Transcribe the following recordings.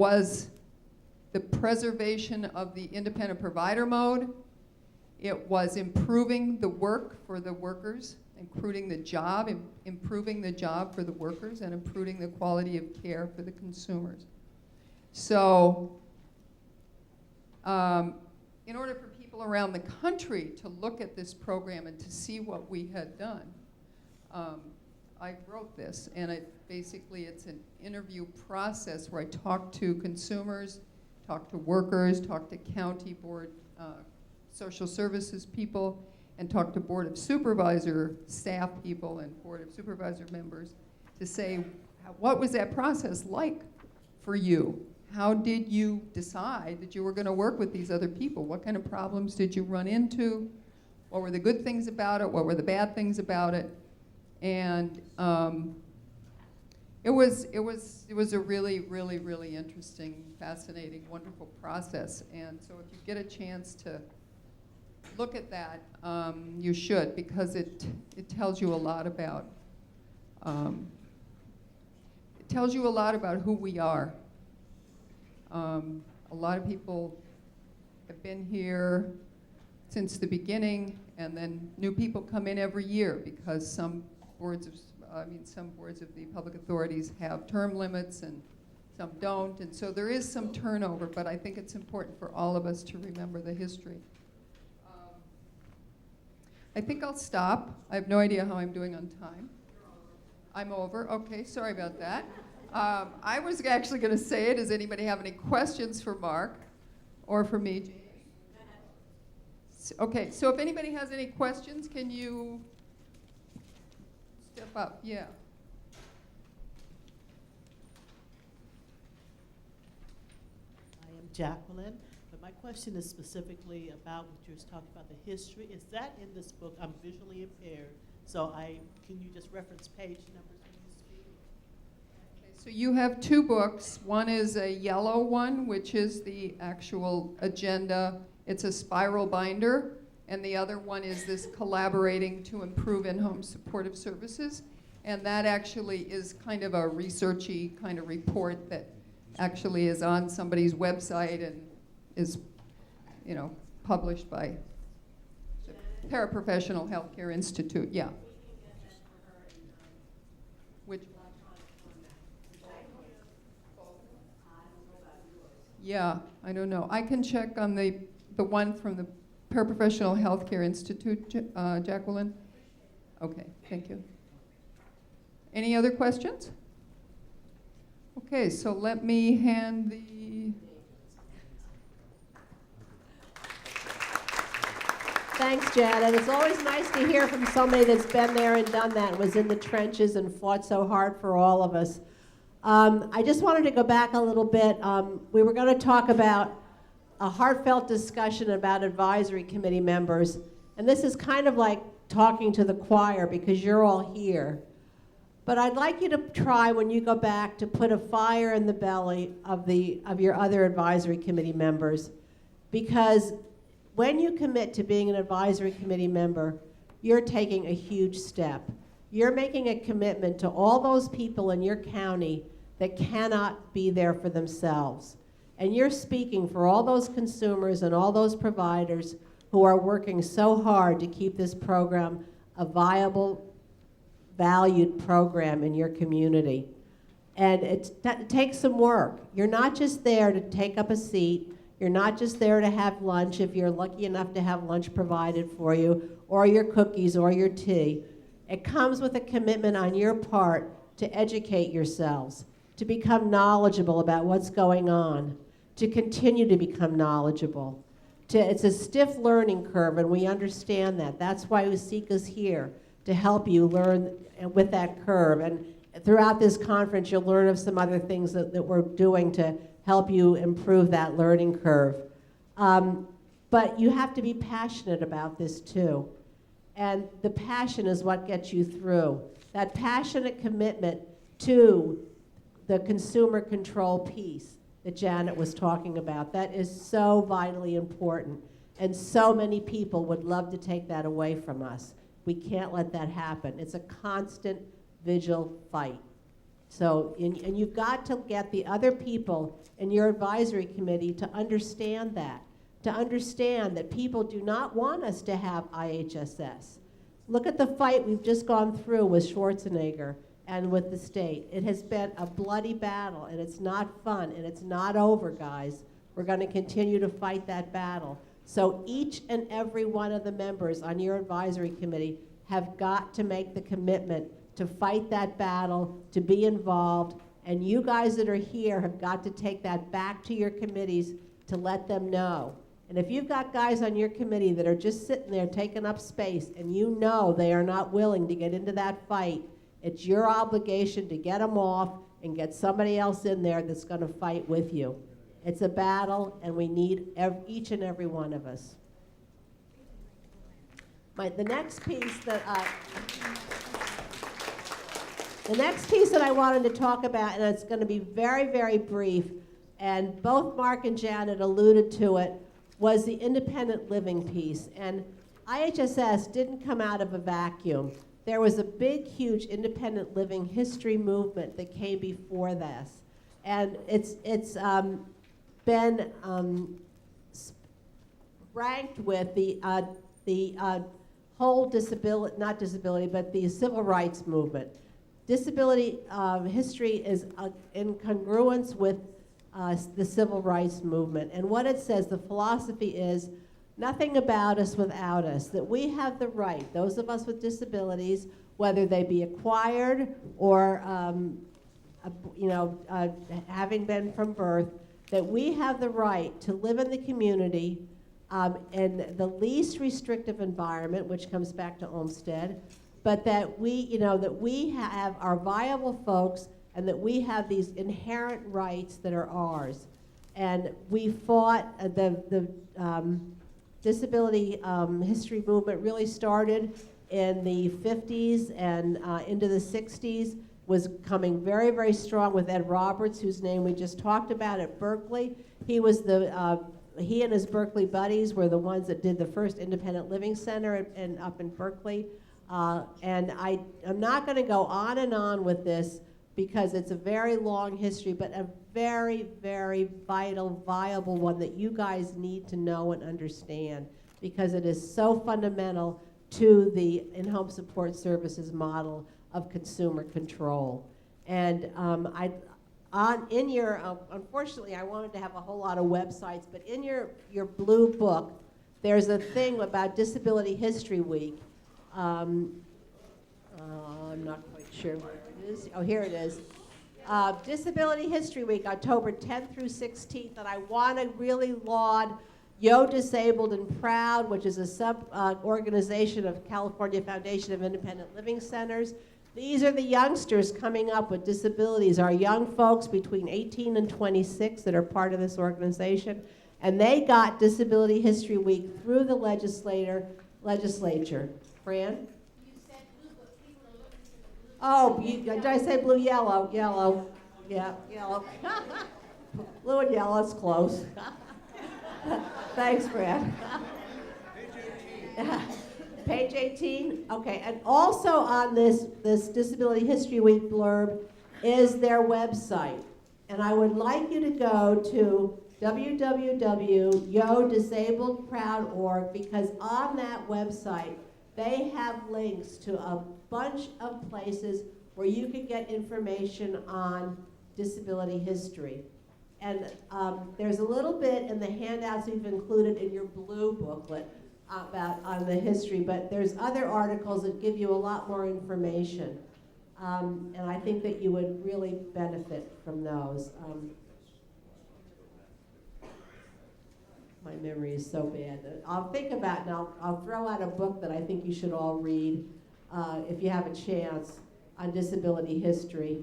was the preservation of the independent provider mode. It was improving the work for the workers, improving the job for the workers, and improving the quality of care for the consumers. So in order for people around the country to look at this program and to see what we had done, I wrote this, and basically it's an interview process where I talk to consumers, talk to workers, talk to county board social services people, and talk to Board of Supervisor staff people and Board of Supervisor members to say, what was that process like for you? How did you decide that you were going to work with these other people? What kind of problems did you run into? What were the good things about it? What were the bad things about it? And it was a really, really, really interesting, fascinating, wonderful process. And so if you get a chance to look at that, you should, because it tells you a lot about who we are. A lot of people have been here since the beginning, and then new people come in every year because some boards of the public authorities have term limits and some don't, and so there is some turnover, but I think it's important for all of us to remember the history. I think I'll stop. I have no idea how I'm doing on time. I'm over. Okay, sorry about that. I was actually going to say it. Does anybody have any questions for Mark or for me? Okay, so if anybody has any questions, can you step up? Yeah. I am Jacqueline, but my question is specifically about what you were talking about, the history. Is that in this book? I'm visually impaired, so can you just reference page numbers when you speak? Okay, so you have two books. One is a yellow one, which is the actual agenda. It's a spiral binder. And the other one is this Collaborating to Improve In-Home Supportive Services. And that actually is kind of a researchy kind of report that actually is on somebody's website and is, published by the Paraprofessional Healthcare Institute. Yeah. Which? Yeah, I don't know. I can check on the one from the Paraprofessional Healthcare Institute, Jacqueline. Okay, thank you. Any other questions? Okay, so let me hand the... Thanks, Janet. It's always nice to hear from somebody that's been there and done that, was in the trenches and fought so hard for all of us. I just wanted to go back a little bit. We were going to talk about a heartfelt discussion about advisory committee members, and this is kind of like talking to the choir because you're all here. But I'd like you to try, when you go back, to put a fire in the belly of your other advisory committee members, because when you commit to being an advisory committee member, you're taking a huge step. You're making a commitment to all those people in your county that cannot be there for themselves. And you're speaking for all those consumers and all those providers who are working so hard to keep this program a viable, valued program in your community. And it takes some work. You're not just there to take up a seat. You're not just there to have lunch if you're lucky enough to have lunch provided for you, or your cookies or your tea. It comes with a commitment on your part to educate yourselves, to become knowledgeable about what's going on, to continue to become knowledgeable. It's a stiff learning curve, and we understand that. That's why Usika's here, to help you learn with that curve. And throughout this conference, you'll learn of some other things that we're doing to help you improve that learning curve. But you have to be passionate about this too. And the passion is what gets you through. That passionate commitment to the consumer control piece that Janet was talking about. That is so vitally important. And so many people would love to take that away from us. We can't let that happen. It's a constant vigil fight. So, and you've got to get the other people in your advisory committee to understand that people do not want us to have IHSS. Look at the fight we've just gone through with Schwarzenegger and with the state. It has been a bloody battle, and it's not fun, and it's not over, guys. We're going to continue to fight that battle. So each and every one of the members on your advisory committee have got to make the commitment to fight that battle, to be involved, and you guys that are here have got to take that back to your committees to let them know. And if you've got guys on your committee that are just sitting there taking up space and you know they are not willing to get into that fight, it's your obligation to get them off and get somebody else in there that's going to fight with you. It's a battle, and we need each and every one of us. The next piece that I wanted to talk about, and it's going to be very, very brief, and both Mark and Janet alluded to it, was the independent living piece. And IHSS didn't come out of a vacuum. There was a big, huge independent living history movement that came before this. And it's been ranked with the whole disability, not disability, but the civil rights movement. Disability history is in congruence with the civil rights movement. And what it says, the philosophy is, nothing about us without us, that we have the right, those of us with disabilities, whether they be acquired or having been from birth, that we have the right to live in the community in the least restrictive environment, which comes back to Olmsted, but that we have our viable folks and that we have these inherent rights that are ours. And we fought, the disability history movement really started in the 50s and into the 60s, was coming very, very strong with Ed Roberts, whose name we just talked about at Berkeley. He and his Berkeley buddies were the ones that did the first independent living center up in Berkeley. And I'm not going to go on and on with this because it's a very long history, but a very, very vital, viable one that you guys need to know and understand because it is so fundamental to the in-home support services model of consumer control. And unfortunately, I wanted to have a whole lot of websites, but in your blue book, there's a thing about Disability History Week. I'm not quite sure where it is. Oh, here it is. Disability History Week, October 10th through 16th, and I want to really laud Yo Disabled and Proud, which is a sub-organization of California Foundation of Independent Living Centers. These are the youngsters coming up with disabilities, our young folks between 18 and 26 that are part of this organization. And they got Disability History Week through the legislature. Fran? You said blue, but people are looking for the blue. Oh, did I say blue? Yellow. Yeah, yellow. Blue and yellow, it's close. Thanks, Fran. Page 18? Okay, and also on this Disability History Week blurb is their website. And I would like you to go to www.yodisabledproud.org because on that website, they have links to a bunch of places where you can get information on disability history. And there's a little bit in the handouts we've included in your blue booklet on the history, but there's other articles that give you a lot more information. And I think that you would really benefit from those. My memory is so bad. I'll think about it and I'll throw out a book that I think you should all read if you have a chance on disability history.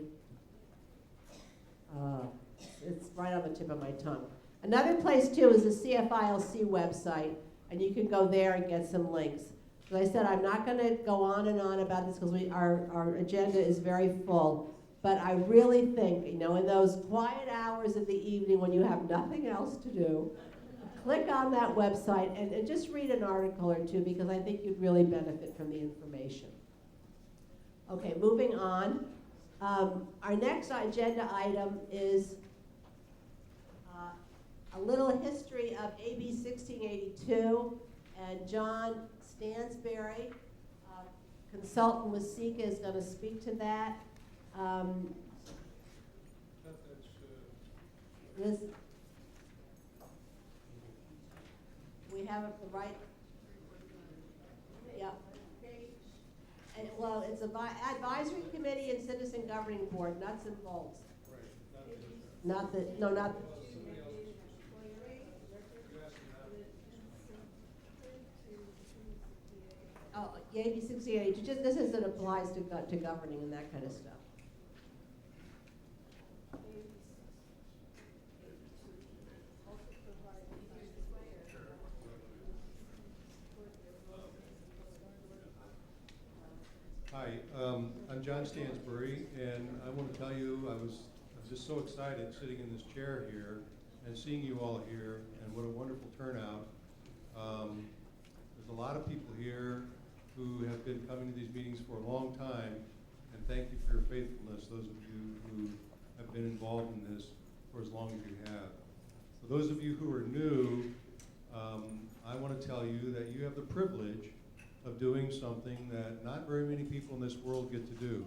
It's right on the tip of my tongue. Another place too is the CFILC website, and you can go there and get some links. As I said, I'm not going to go on and on about this because our agenda is very full. But I really think, in those quiet hours of the evening when you have nothing else to do, click on that website and just read an article or two because I think you'd really benefit from the information. Okay, moving on. Our next agenda item is a little history of AB 1682, and John Stansberry, consultant with SECA, is going to speak to that. This, we have it the right. Yeah. Well, it's advisory committee and citizen governing board, nuts and bolts. Not the, no, not. Oh, yeah, AB 68. Just this is, it applies to governing and that kind of stuff. Hi, I'm John Stansbury, and I want to tell you I was just so excited sitting in this chair here and seeing you all here, and what a wonderful turnout. There's a lot of people here who have been coming to these meetings for a long time, and thank you for your faithfulness, those of you who have been involved in this for as long as you have. For those of you who are new, I want to tell you that you have the privilege of doing something that not very many people in this world get to do.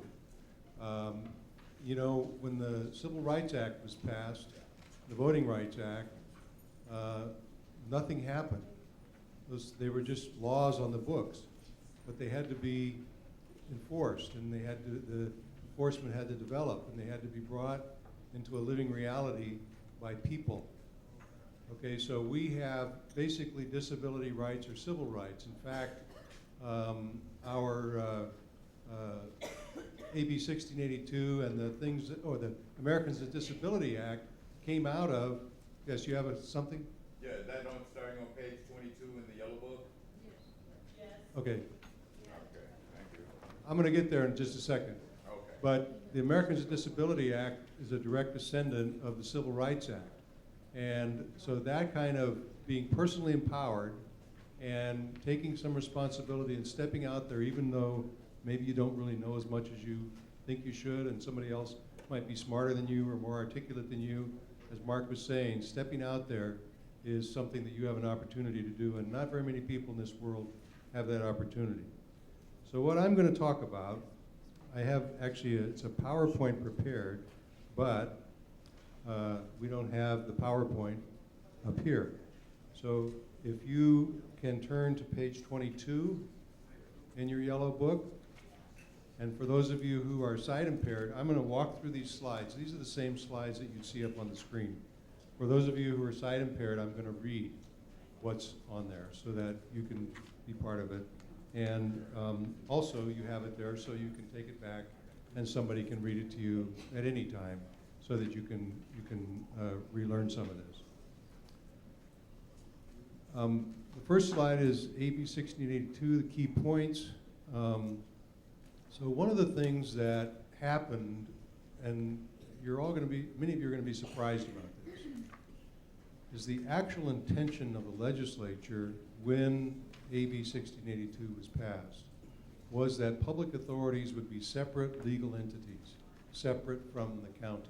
You know, when the Civil Rights Act was passed, the Voting Rights Act, nothing happened. They were just laws on the books, but they had to be enforced, and the enforcement had to develop, and they had to be brought into a living reality by people. Okay, so we have basically disability rights or civil rights. In fact, our AB 1682 and the things, or the Americans with Disability Act came out of, yes, you have something? Yeah, is that starting on page 22 in the yellow book? Yes. Okay, Okay, thank you. I'm going to get there in just a second. Okay. But the Americans with Disability Act is a direct descendant of the Civil Rights Act. And so that kind of being personally empowered and taking some responsibility and stepping out there, even though maybe you don't really know as much as you think you should, and somebody else might be smarter than you or more articulate than you, as Mark was saying, stepping out there is something that you have an opportunity to do, and not very many people in this world have that opportunity. So what I'm going to talk about, I have actually, it's a PowerPoint prepared, but we don't have the PowerPoint up here. So if you can turn to page 22 in your yellow book. And for those of you who are sight impaired, I'm going to walk through these slides. These are the same slides that you see up on the screen. For those of you who are sight impaired, I'm going to read what's on there so that you can be part of it. And also you have it there so you can take it back and somebody can read it to you at any time so that you can relearn some of this. The first slide is AB 1682, the key points. So one of the things that happened, and you're all going to be, many of you are going to be surprised about this, is the actual intention of the legislature when AB 1682 was passed was that public authorities would be separate legal entities, separate from the county.